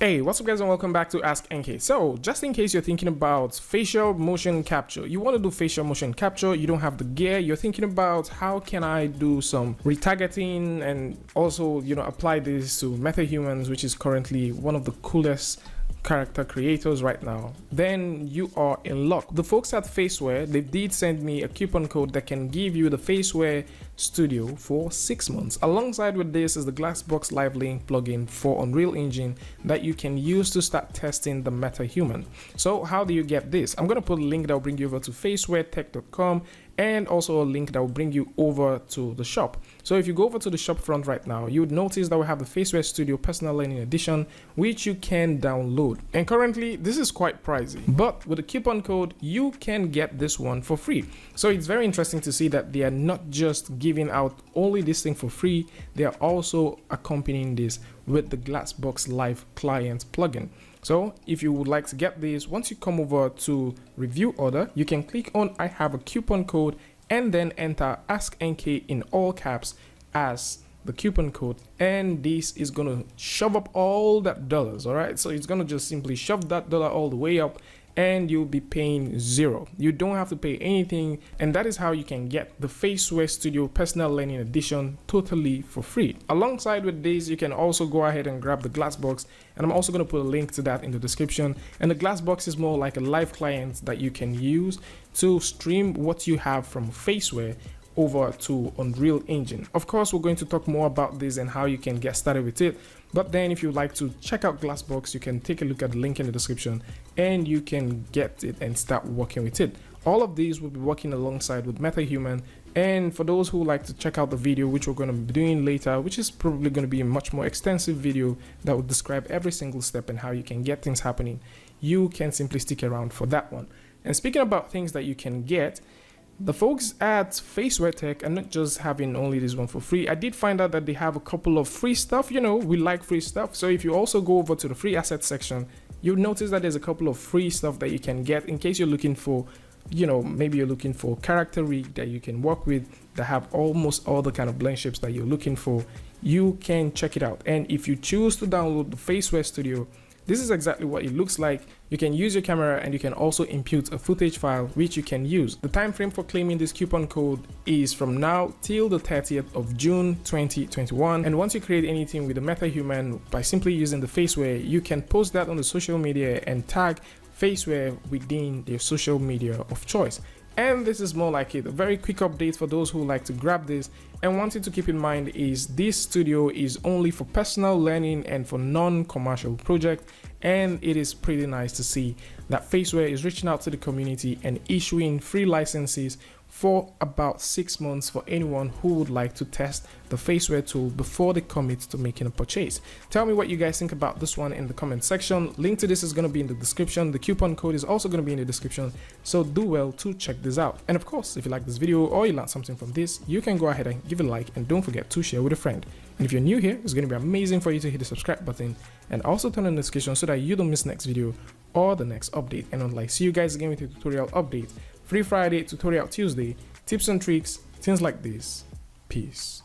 Hey, what's up guys and welcome back to askNK. So just in case you're thinking about facial motion capture, you want to do facial motion capture, you don't have the gear, you're thinking about how can I do some retargeting and also, apply this to metahumans, which is currently one of the coolest character creators right now, then you are in luck. The folks at Faceware, they did send me a coupon code that can give you the Faceware Studio for 6 months. Alongside with this is the Glassbox Live Link plugin for Unreal Engine that you can use to start testing the metahuman. So how do you get this? I'm going to put a link that will bring you over to facewaretech.com and also a link that will bring you over to the shop. So if you go over to the shop front right now, you would notice that we have the Faceware Studio Personal Learning Edition, which you can download. And currently this is quite pricey, but with a coupon code, you can get this one for free. So it's very interesting to see that they are not just giving out only this thing for free, they are also accompanying this with the Glassbox Live Client plugin. So if you would like to get this, once you come over to review order, you can click on I have a coupon code and then enter askNK in all caps as the coupon code, and this is gonna shove up all that dollars. All right, so it's gonna just simply shove that dollar all the way up and you'll be paying $0. You don't have to pay anything, and that is how you can get the Faceware Studio Personal Learning Edition totally for free. Alongside with this, you can also go ahead and grab the Glassbox, and I'm also going to put a link to that in the description. And the Glassbox is more like a live client that you can use to stream what you have from Faceware over to Unreal Engine. Of course, we're going to talk more about this and how you can get started with it. But then if you'd like to check out Glassbox, you can take a look at the link in the description and you can get it and start working with it. All of these will be working alongside with metahuman. And for those who like to check out the video, which we're going to be doing later, which is probably going to be a much more extensive video that will describe every single step and how you can get things happening, you can simply stick around for that one. And speaking about things that you can get, the folks at Faceware Tech are not just having only this one for free. I did find out that they have a couple of free stuff. We like free stuff. So if you also go over to the free assets section, you'll notice that there's a couple of free stuff that you can get in case you're looking for, maybe you're looking for character rig that you can work with that have almost all the kind of blend shapes that you're looking for. You can check it out. And if you choose to download the Faceware Studio, this is exactly what it looks like. You can use your camera and you can also impute a footage file which you can use. The time frame for claiming this coupon code is from now till the 30th of June 2021. And once you create anything with a metahuman by simply using the Faceware, you can post that on the social media and tag Faceware within their social media of choice. And this is more like it. A very quick update for those who like to grab this. And one thing to keep in mind is this studio is only for personal learning and for non-commercial projects. And it is pretty nice to see that Faceware is reaching out to the community and issuing free licenses for about 6 months for anyone who would like to test the Faceware tool before they commit to making a purchase. Tell me what you guys think about this one in the comment section. Link to this is going to be in the description. The coupon code is also going to be in the description, so do well to check this out. And of course, if you like this video or you learned something from this, you can go ahead and give it a like, and don't forget to share with a friend. And if you're new here, it's going to be amazing for you to hit the subscribe button and also turn on the notification so that you don't miss next video or the next update. And unlike, see you guys again with a tutorial update. Free Friday, Tutorial Tuesday, tips and tricks, things like this. Peace.